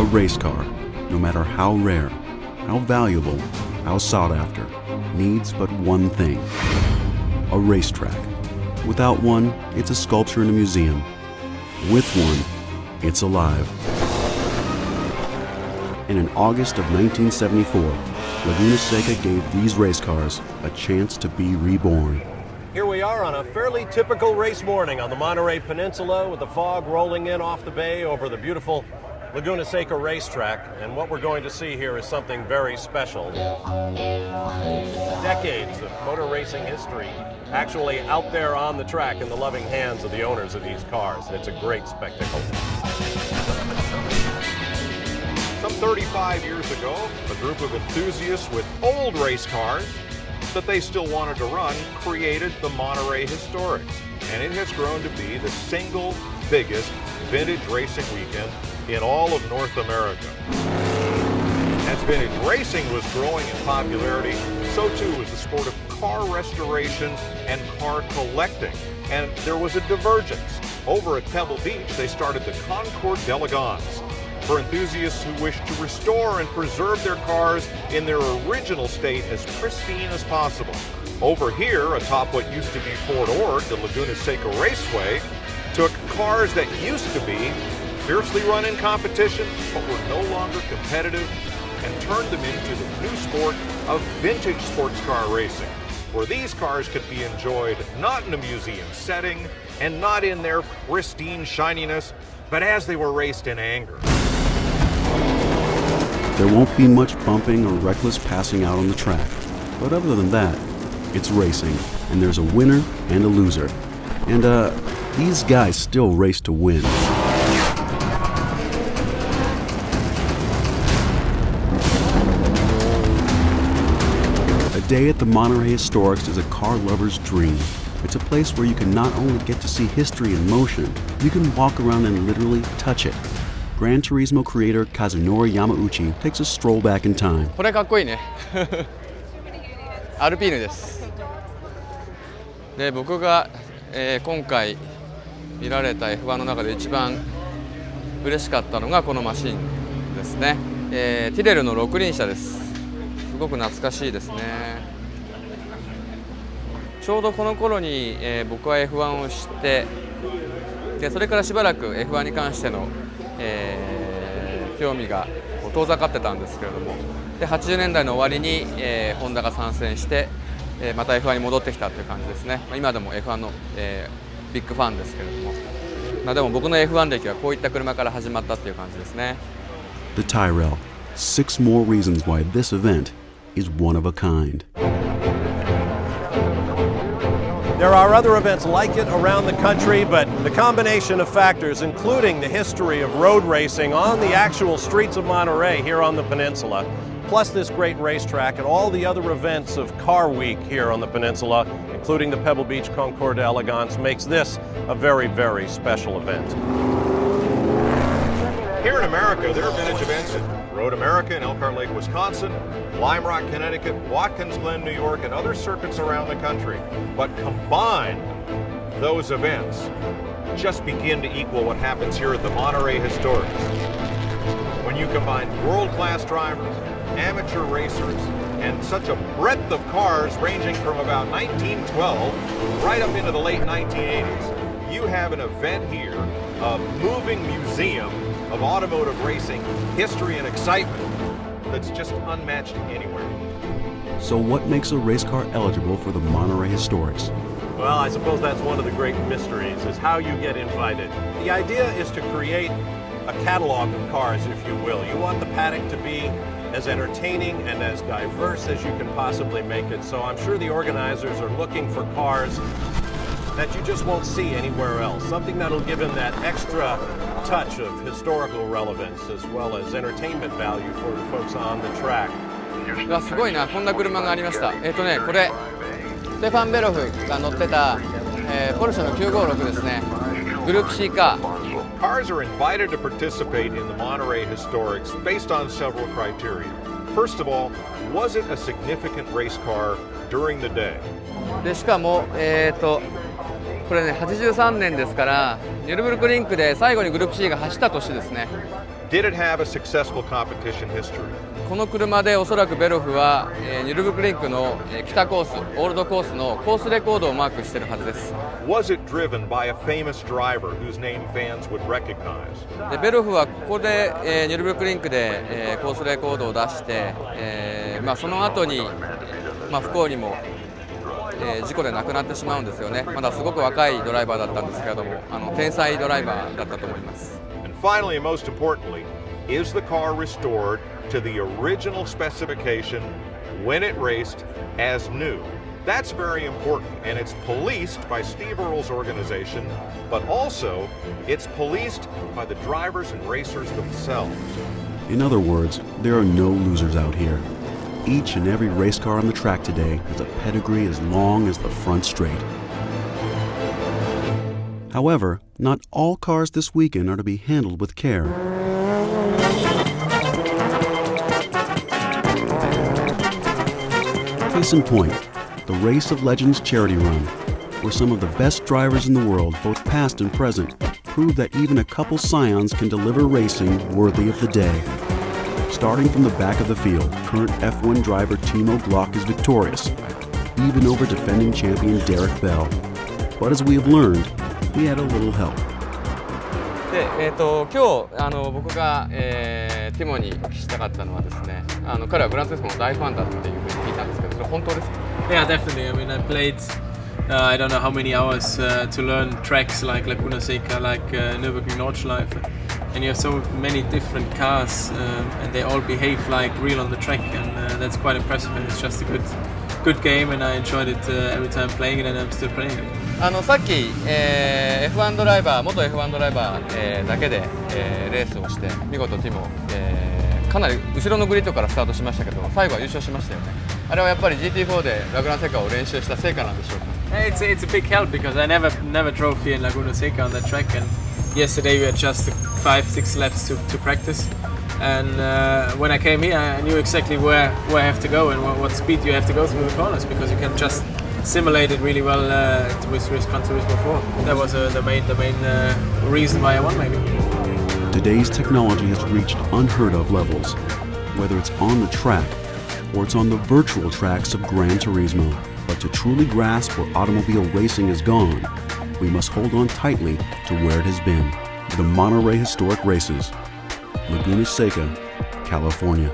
A race car, no matter how rare, how valuable, how sought after, needs but one thing: a racetrack. Without one, it's a sculpture in a museum. With one, it's alive. And in August of 1974, Laguna Seca gave these race cars a chance to be reborn. Here we are on a fairly typical race morning on the Monterey Peninsula with the fog rolling in off the bay over the beautiful Laguna Seca racetrack. And what we're going to see here is something very special. Decades of motor racing history actually out there on the track in the loving hands of the owners of these cars. It's a great spectacle. Some 35 years ago, a group of enthusiasts with old race cars that they still wanted to run created the Monterey Historics. And it has grown to be the single biggest vintage racing weekend in all of North America. As vintage racing was growing in popularity, so too was the sport of car restoration and car collecting. And there was a divergence. Over at Pebble Beach, they started the Concours d'Elegance for enthusiasts who wish to restore and preserve their cars in their original state as pristine as possible. Over here, atop what used to be Fort Ord, the Laguna Seca Raceway took cars that used to be fiercely run in competition but were no longer competitive and turned them into the new sport of vintage sports car racing, where these cars could be enjoyed not in a museum setting and not in their pristine shininess, but as they were raced in anger. There won't be much bumping or reckless passing out on the track, but other than that, it's racing, and there's a winner and a loser. And these guys still race to win. A day at the Monterey Historics is a car lover's dream. It's a place where you can not only get to see history in motion, you can walk around and literally touch it. Gran Turismo creator Kazunori Yamauchi takes a stroll back in time. これかっこいいね。アルピーヌです。で、僕が、今回見られた F1 の中で一番嬉しかったのがこのマシンですね。ティレルの6輪車です。すごく懐かしいですね。ちょうどこの頃に、僕は F1 を知って、でそれからしばらく F1 に関しての興味が遠ざかってたんですけれども、で80年代の終わりに、ホンダが参戦して、また F1 に戻ってきたという感じですね。今でも F1 の、ビッグファンですけれども、でも僕の F1 歴はこういった車から始まったっていう感じですね。The Tyrrell. 6 more reasons why this event is one of a kind. There are other events like it around the country, but the combination of factors, including the history of road racing on the actual streets of Monterey here on the peninsula, plus this great racetrack and all the other events of Car Week here on the peninsula, including the Pebble Beach Concours d'Elegance, makes this a very, very special event. Here in America, there are vintage events in Road America in Elkhart Lake, Wisconsin, Lime Rock, Connecticut, Watkins Glen, New York, and other circuits around the country. But combined, those events just begin to equal what happens here at the Monterey Historics. When you combine world-class drivers, amateur racers, and such a breadth of cars ranging from about 1912 right up into the late 1980s, you have an event here, a moving museum of automotive racing, history and excitement that's just unmatched anywhere. So what makes a race car eligible for the Monterey Historics? Well, I suppose that's one of the great mysteries, is how you get invited. The idea is to create a catalog of cars, if you will. You want the paddock to be as entertaining and as diverse as you can possibly make it. So I'm sure the organizers are looking for cars that you just won't see anywhere else. Something that'll give them that extra touch of historical relevance as well as entertainment value for the folks on the track. うわ、すごいな、こんな車がありました。これステファン・ベロフが乗ってた、ポルシェの956ですね。グループ C カー。Cars are invited to participate in the Monterey Historics based on several criteria. First of all, was it a significant race car during the day? でしかも、これね83年ですから、ニュルブルクリンクで最後にグループ C が走った年ですね。Did it have a successful competition history? この車でおそらくベロフは、ニュルブクリンクの、北コース、オールドコースのコースレコードをマークしているはずです。Was it driven by a famous driver whose name fans would recognize? でベロフはここで、ニュルブクリンクで、コースレコードを出して、その後に、不幸にも、事故で亡くなってしまうんですよね。まだすごく若いドライバーだったんですけれども、天才ドライバーだったと思います。And finally, and most importantly, is the car restored to the original specification when it raced as new? That's very important, and it's policed by Steve Earle's organization, but also it's policed by the drivers and racers themselves. In other words, there are no losers out here. Each and every race car on the track today has a pedigree as long as the front straight. However, not all cars this weekend are to be handled with care. Case in point, the Race of Legends charity run, where some of the best drivers in the world, both past and present, prove that even a couple Scions can deliver racing worthy of the day. Starting from the back of the field, current F1 driver Timo Glock is victorious, even over defending champion Derek Bell. But as we have learned, he had a little help. で、今日僕が、ティモにお聞きしたかったのはですね、彼はグランツーリスモの大ファンだっていうふうに聞いたんですけど、それ本当ですか？ Yeah, definitely. I mean, I played I don't know how many hours to learn tracks like Laguna Seca, like Nürburgring Nordschleife, and you have so many different cars, and they all behave like real on the track, and that's quite impressive. And it's just a good game, and I enjoyed it every time playing it, and I'm still playing it. さっき、F1 ドライバー、元 F1 ドライバー、だけで、レースをして見事ティモ、かなり後ろのグリッドからスタートしましたけど、最後は優勝しましたよね。あれはやっぱり GT4 でラグナセカを練習した成果なんでしょうか？ It's a big help because I never drove here in Laguna Seca on that track, and yesterday we had just 5-6 laps to practice. And when I came here, I knew exactly where I have to go and what speed you have to go through the corners, because you can just simulate it really well with Gran Turismo 4. That was the main reason why I won, maybe. Today's technology has reached unheard of levels, whether it's on the track or it's on the virtual tracks of Gran Turismo. But to truly grasp where automobile racing has gone, we must hold on tightly to where it has been. The Monterrey Historic Races, Laguna Seca, California.